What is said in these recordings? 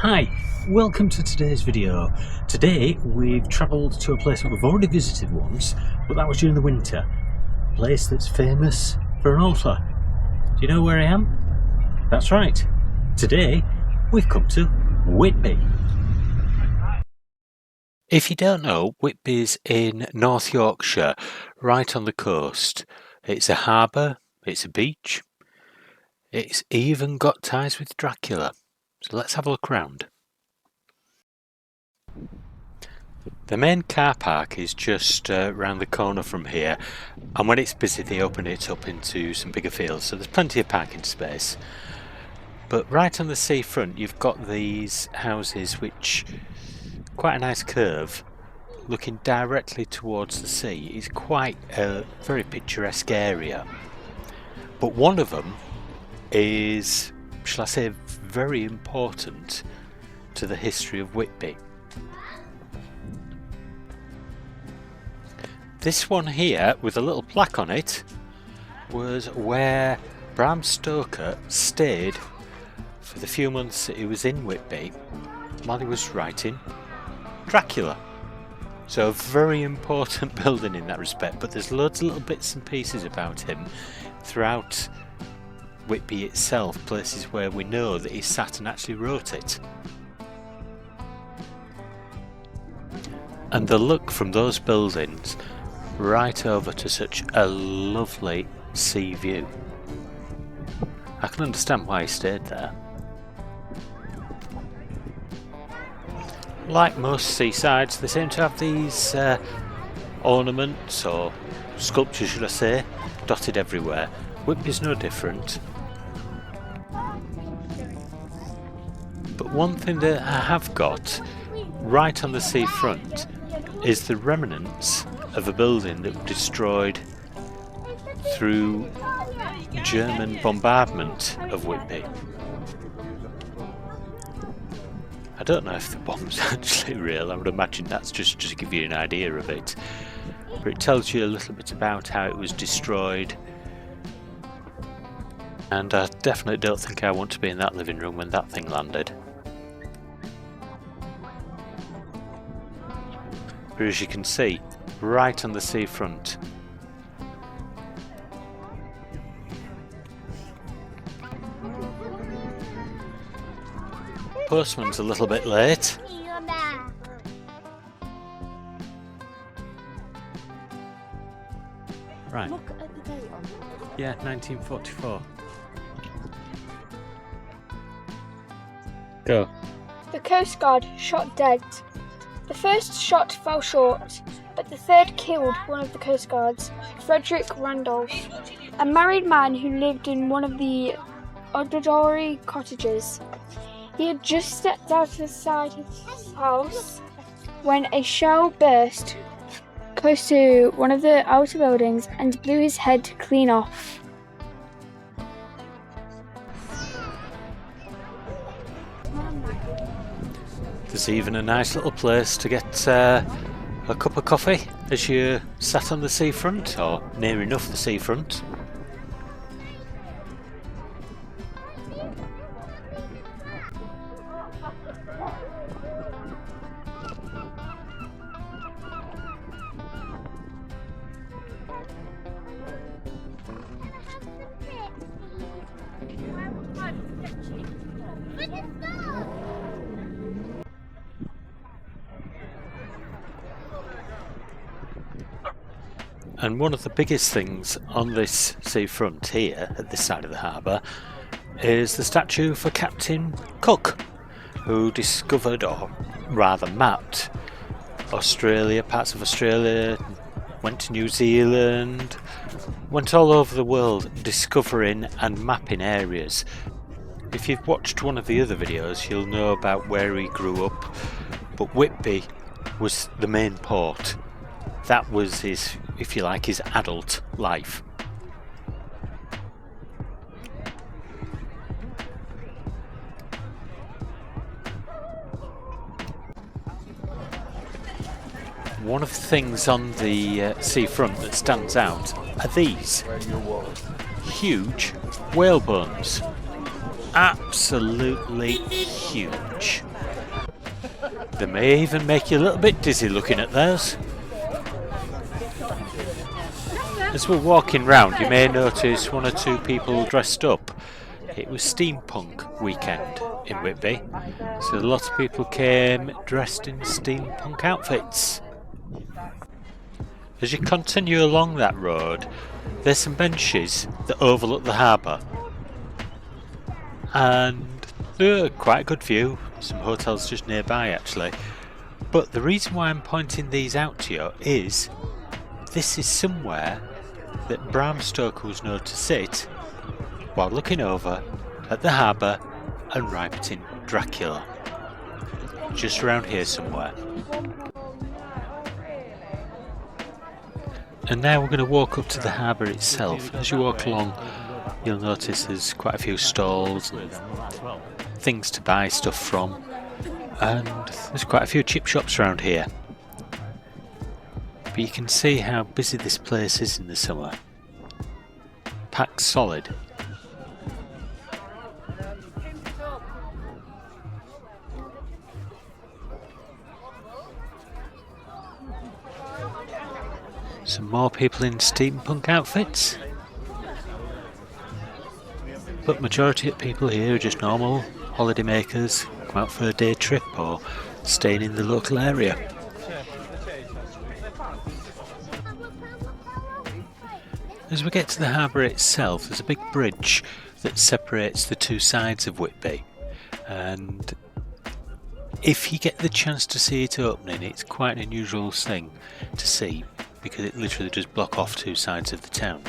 Hi, welcome to today's video. Today we've travelled to a place that we've already visited once, but that was during the winter. A place that's famous for an altar. Do you know where I am? That's right. Today we've come to Whitby. If you don't know, Whitby's in North Yorkshire, right on the coast. It's a harbour, it's a beach, it's even got ties with Dracula. So let's have a look around. The main car park is just round the corner from here, and when it's busy they open it up into some bigger fields, so there's plenty of parking space. But right on the seafront you've got these houses which, quite a nice curve, looking directly towards the sea. It's quite a very picturesque area. But one of them is, shall I say, very important to the history of Whitby. This one here, with a little plaque on it, was where Bram Stoker stayed for the few months that he was in Whitby while he was writing Dracula. So a very important building in that respect, but there's loads of little bits and pieces about him throughout Whitby itself, places where we know that he sat and actually wrote it. And the look from those buildings right over to such a lovely sea view. I can understand why he stayed there. Like most seasides, they seem to have these ornaments, or sculptures should I say, dotted everywhere. Whitby's no different. But one thing that I have got right on the seafront is the remnants of a building that was destroyed through German bombardment of Whitby. I don't know if the bomb's actually real. I would imagine that's just to give you an idea of it. But it tells you a little bit about how it was destroyed. And I definitely don't think I want to be in that living room when that thing landed. But as you can see, right on the seafront, postman's a little bit late. Right. Look at the date on it. Yeah, 1944. Go. The Coast Guard shot dead. The first shot fell short, but the third killed one of the Coast Guards, Frederick Randolph, a married man who lived in one of the Odorori cottages. He had just stepped outside his house when a shell burst close to one of the outer buildings and blew his head clean off. There's even a nice little place to get a cup of coffee as you sat on the seafront, or near enough the seafront. And one of the biggest things on this seafront here, at this side of the harbour, is the statue for Captain Cook, who discovered, or rather mapped, Australia, parts of Australia, went to New Zealand, went all over the world discovering and mapping areas. If you've watched one of the other videos, you'll know about where he grew up, but Whitby was the main port. That was his, if you like, his adult life. One of the things on the seafront that stands out are these huge whalebones. absolutely huge. They may even make you a little bit dizzy looking at those. As we're walking round, you may notice one or two people dressed up. It was steampunk weekend in Whitby, so a lot of people came dressed in steampunk outfits. As you continue along that road, there's some benches that overlook the harbour, and they're quite a good view. Some hotels just nearby actually. But the reason why I'm pointing these out to you is this is somewhere that Bram Stoker was known to sit while looking over at the harbour and writing Dracula. Just around here somewhere. And now we're going to walk up to the harbour itself. As you walk along, you'll notice there's quite a few stalls and things to buy stuff from, and there's quite a few chip shops around here. But you can see how busy this place is in the summer. Packed solid. Some more people in steampunk outfits. But majority of people here are just normal holiday makers, come out for a day trip or staying in the local area. As we get to the harbour itself, there's a big bridge that separates the two sides of Whitby, and if you get the chance to see it opening, it's quite an unusual thing to see because it literally does block off two sides of the town.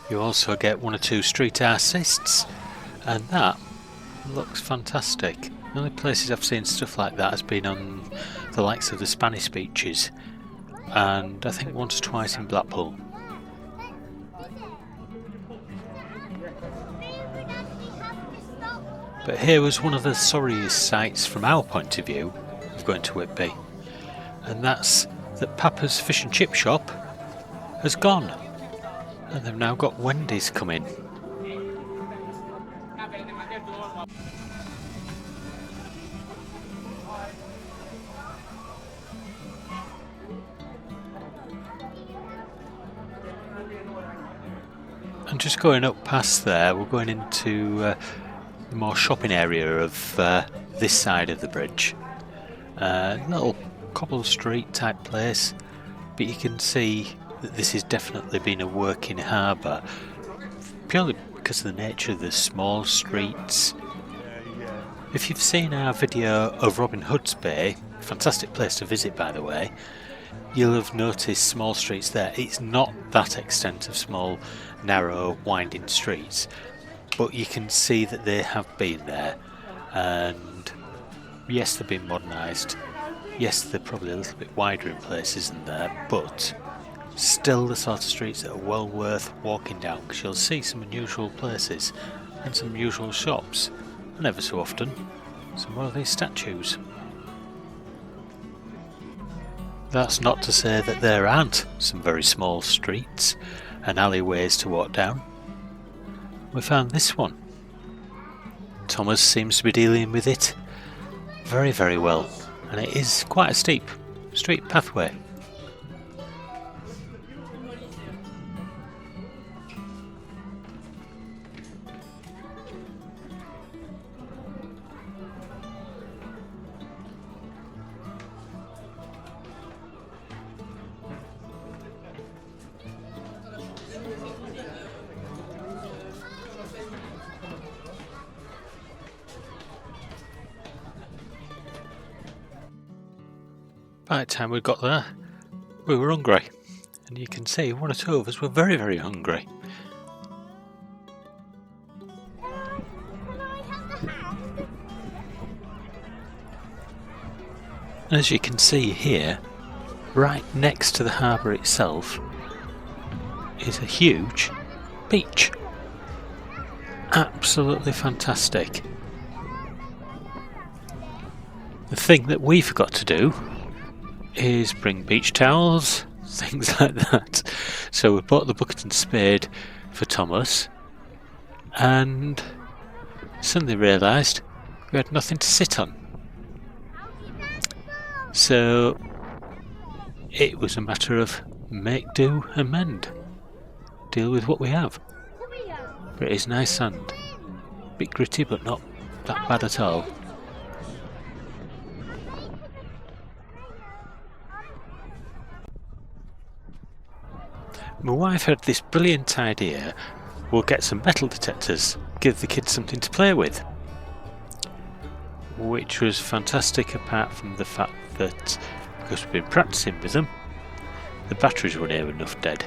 You also get one or two street artists, and that looks fantastic. The only places I've seen stuff like that has been on the likes of the Spanish beaches, and I think once or twice in Blackpool. But here was one of the sorriest sights from our point of view of going to Whitby, and that's that Papa's fish and chip shop has gone, and they've now got Wendy's coming. And just going up past there, we're going into the more shopping area of this side of the bridge. Little cobbled street type place, but you can see that this has definitely been a working harbour, purely because of the nature of the small streets. If you've seen our video of Robin Hood's Bay, fantastic place to visit by the way, you'll have noticed small streets there. It's not that extent of small, narrow, winding streets, but you can see that they have been there, and yes, they've been modernised, yes, they're probably a little bit wider in places than there, but still the sort of streets that are well worth walking down, because you'll see some unusual places and some unusual shops, and ever so often some more of these statues. That's not to say that there aren't some very small streets and alleyways to walk down. We found this one. Thomas seems to be dealing with it very, very well, and it is quite a steep street pathway. By the time we got there, we were hungry, and you can see one or two of us were very, very hungry. And as you can see here, right next to the harbour itself, is a huge beach. Absolutely fantastic. The thing that we forgot to do is bring beach towels, things like that. So we bought the bucket and spade for Thomas and suddenly realised we had nothing to sit on. So it was a matter of make do and mend. Deal with what we have. But it is nice sand. Bit gritty but not that bad at all. My wife had this brilliant idea. We'll get some metal detectors, give the kids something to play with. Which was fantastic, apart from the fact that because we've been practicing with them, the batteries were near enough dead.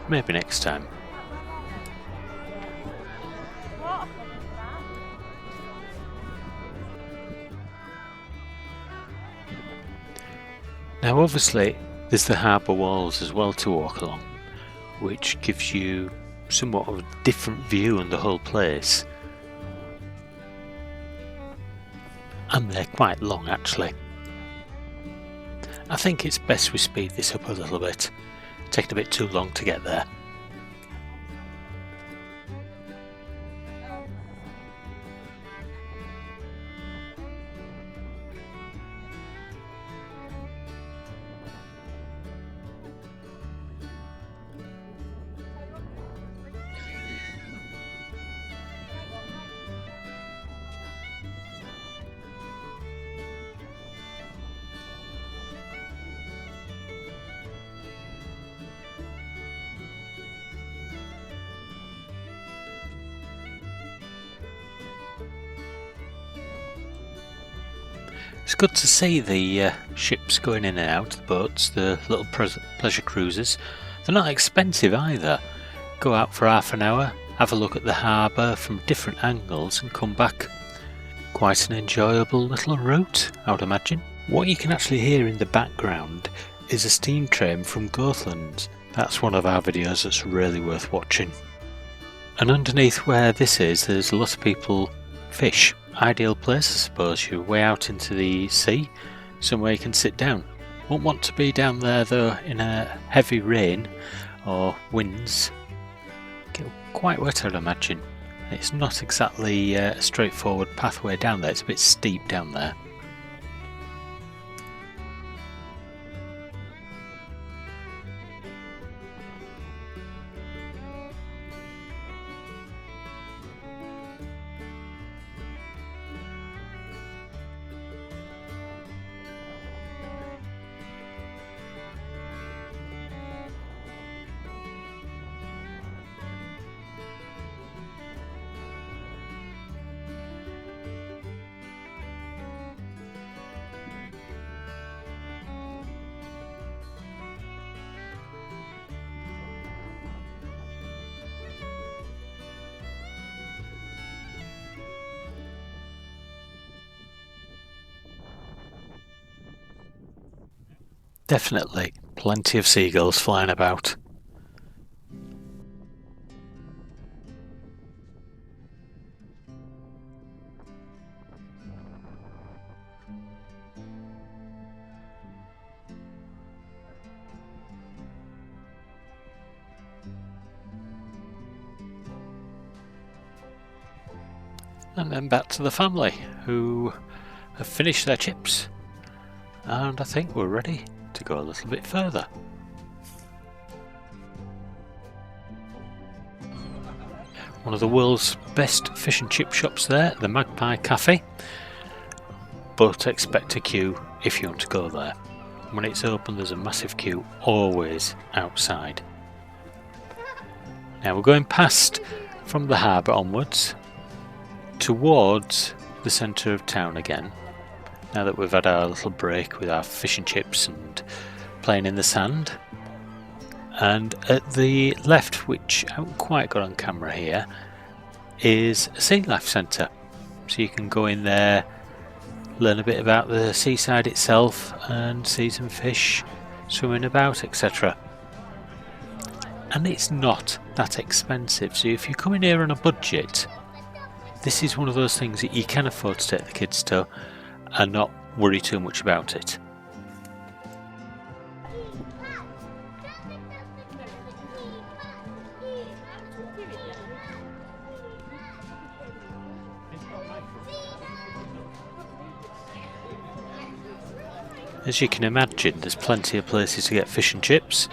Maybe next time. Now obviously there's the harbour walls as well to walk along, which gives you somewhat of a different view on the whole place. And they're quite long actually. I think it's best we speed this up a little bit. Taking a bit too long to get there. It's good to see the ships going in and out, the boats, the little pleasure cruisers. They're not expensive either. Go out for half an hour, have a look at the harbour from different angles and come back. Quite an enjoyable little route, I would imagine. What you can actually hear in the background is a steam train from Gothland. That's one of our videos that's really worth watching. And underneath where this is, there's a lot of people fish. Ideal place, I suppose. You're way out into the sea, somewhere you can sit down. Won't want to be down there though in a heavy rain or winds. Get quite wet, I'd imagine. It's not exactly a straightforward pathway down there, it's a bit steep down there. Definitely plenty of seagulls flying about. And then back to the family, who have finished their chips, and I think we're ready to go a little bit further. One of the world's best fish and chip shops there, the Magpie Cafe, but expect a queue if you want to go there. When it's open there's a massive queue always outside. Now we're going past from the harbour onwards towards the centre of town again, now that we've had our little break with our fish and chips and playing in the sand. And at the left, which I haven't quite got on camera here, is a sea life centre. So you can go in there, learn a bit about the seaside itself and see some fish swimming about, etc. and it's not that expensive. So if you come in here on a budget, this is one of those things that you can afford to take the kids to and not worry too much about it. As you can imagine, there's plenty of places to get fish and chips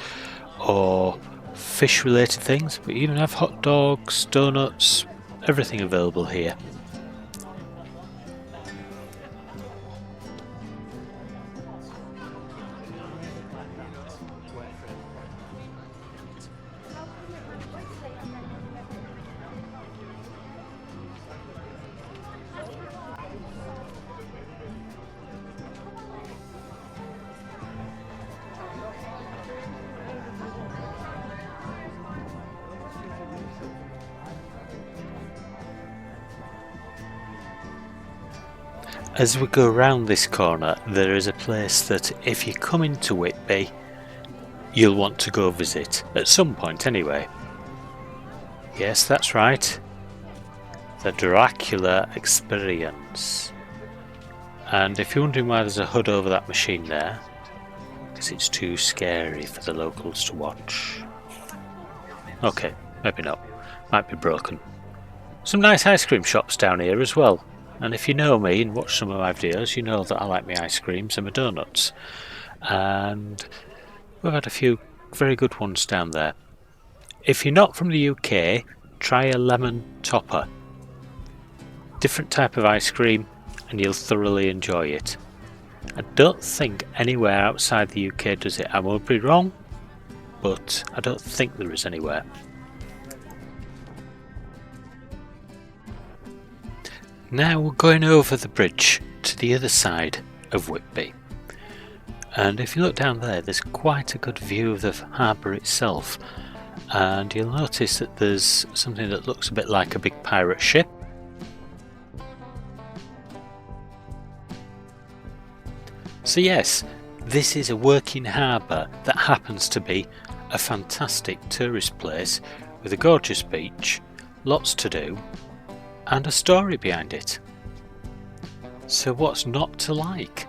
or fish related things, but you even have hot dogs, donuts, everything available here. As we go around this corner, there is a place that if you come into Whitby, you'll want to go visit, at some point anyway. Yes, that's right, the Dracula experience. And if you're wondering why there's a hood over that machine there, because it's too scary for the locals to watch. Okay, maybe not, might be broken. Some nice ice cream shops down here as well. And if you know me and watch some of my videos, you know that I like my ice creams and my donuts. And we've had a few very good ones down there. If you're not from the UK, try a lemon topper. Different type of ice cream and you'll thoroughly enjoy it. I don't think anywhere outside the UK does it. I will be wrong, but I don't think there is anywhere. Now we're going over the bridge to the other side of Whitby, and if you look down there, there's quite a good view of the harbour itself, and you'll notice that there's something that looks a bit like a big pirate ship. So yes, this is a working harbour that happens to be a fantastic tourist place with a gorgeous beach, lots to do, and a story behind it. So what's not to like?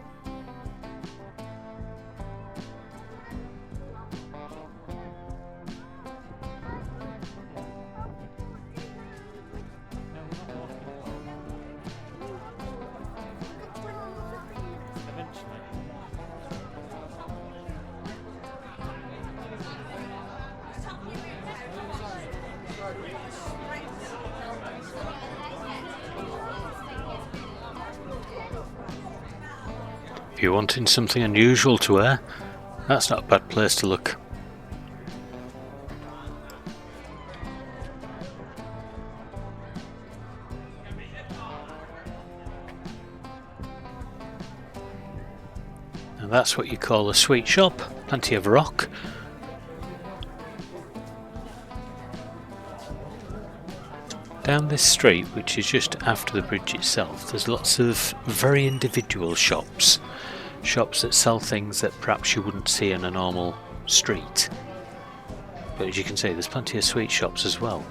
If you're wanting something unusual to wear, that's not a bad place to look. And that's what you call a sweet shop, plenty of rock. Down this street, which is just after the bridge itself, there's lots of very individual shops. Shops that sell things that perhaps you wouldn't see in a normal street. But as you can see, there's plenty of sweet shops as well.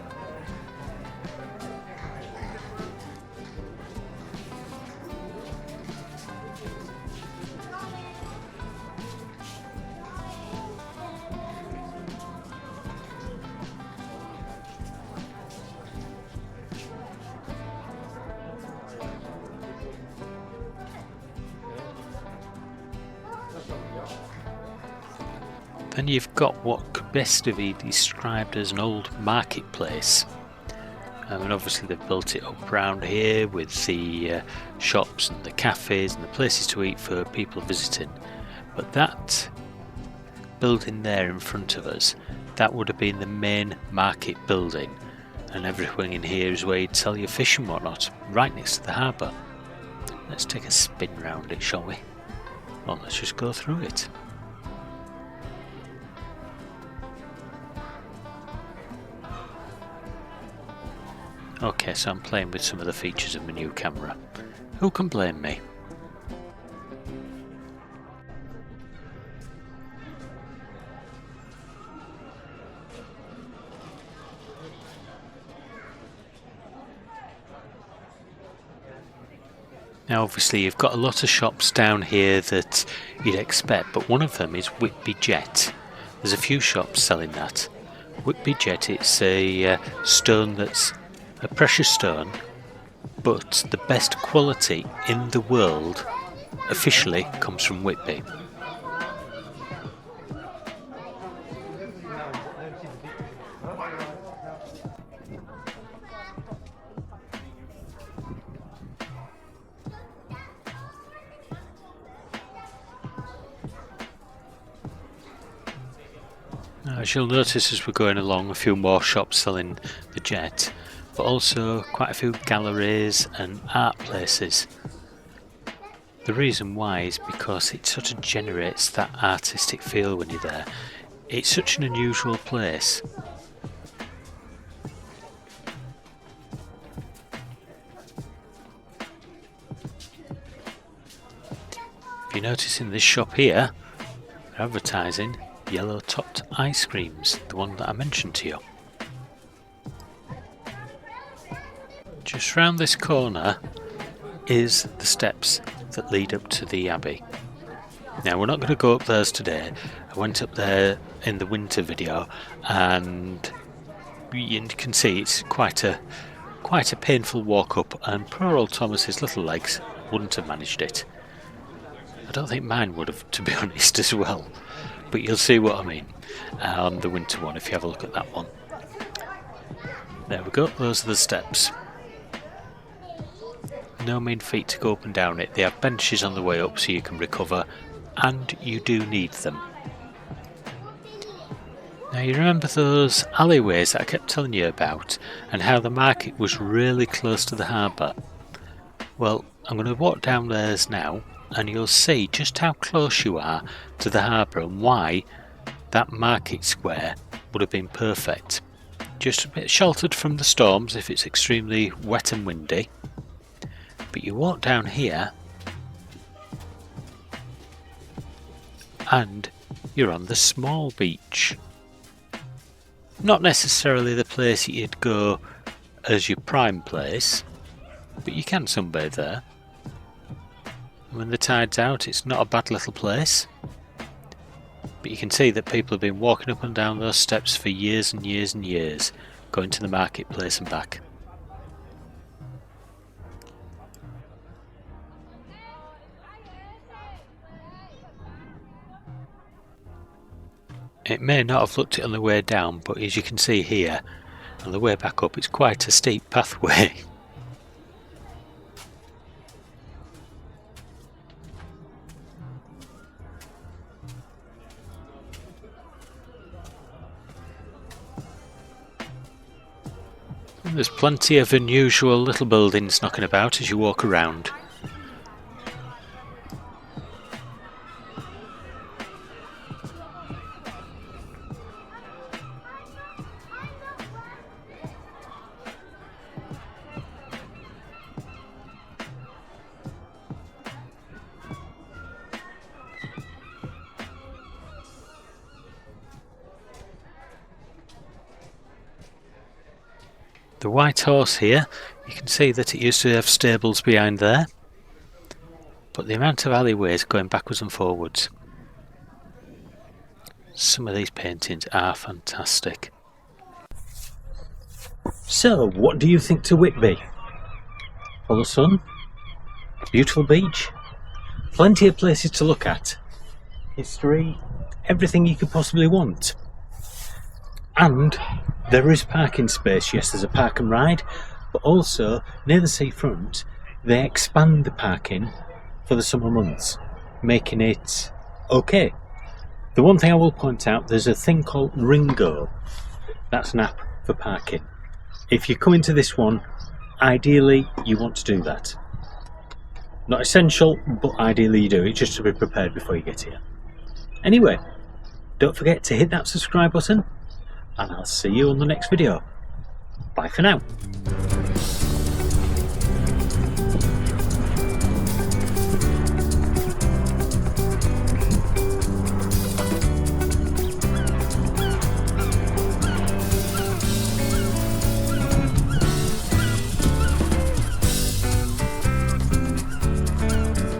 Then you've got what could best be described as an old marketplace. And obviously they've built it up around here with the shops and the cafes and the places to eat for people visiting. But that building there in front of us, that would have been the main market building. And everything in here is where you'd sell your fish and whatnot, right next to the harbour. Let's take a spin round it, shall we? Well, let's just go through it. Okay, so I'm playing with some of the features of my new camera. Who can blame me? Now obviously you've got a lot of shops down here that you'd expect, but one of them is Whitby Jet. There's a few shops selling that. Whitby Jet, it's a stone that's a precious stone, but the best quality in the world officially comes from Whitby. As you'll notice as we're going along, a few more shops selling the Jet, but also quite a few galleries and art places. The reason why is because it sort of generates that artistic feel when you're there. It's such an unusual place. If you notice in this shop here, they're advertising yellow topped ice creams, the one that I mentioned to you. Just round this corner is the steps that lead up to the Abbey. Now we're not going to go up those today. I went up there in the winter video and you can see it's quite a painful walk up, and poor old Thomas's little legs wouldn't have managed it. I don't think mine would have, to be honest, as well. But you'll see what I mean on the winter one if you have a look at that one. There we go, those are the steps. No mean feat to go up and down it. They have benches on the way up so you can recover, and you do need them. Now you remember those alleyways that I kept telling you about, and how the market was really close to the harbour? Well, I'm going to walk down theirs now, and you'll see just how close you are to the harbour and why that market square would have been perfect. Just a bit sheltered from the storms if it's extremely wet and windy, but you walk down here and you're on the small beach. Not necessarily the place that you'd go as your prime place, but you can sunbathe there. When the tide's out, it's not a bad little place. But you can see that people have been walking up and down those steps for years and years and years, going to the marketplace and back. It may not have looked it on the way down, but as you can see here, on the way back up, it's quite a steep pathway. And there's plenty of unusual little buildings knocking about as you walk around. The White Horse here, you can see that it used to have stables behind there, but the amount of alleyways going backwards and forwards. Some of these paintings are fantastic. So, what do you think to Whitby? Full of sun, beautiful beach, plenty of places to look at, history, everything you could possibly want. And there is parking space. Yes, there's a park and ride, but also near the seafront they expand the parking for the summer months, making it okay. The one thing I will point out, there's a thing called Ringo. That's an app for parking. If you come into this one, ideally you want to do that. Not essential, but ideally you do it, just to be prepared before you get here. Anyway, don't forget to hit that subscribe button, and I'll see you on the next video. Bye for now.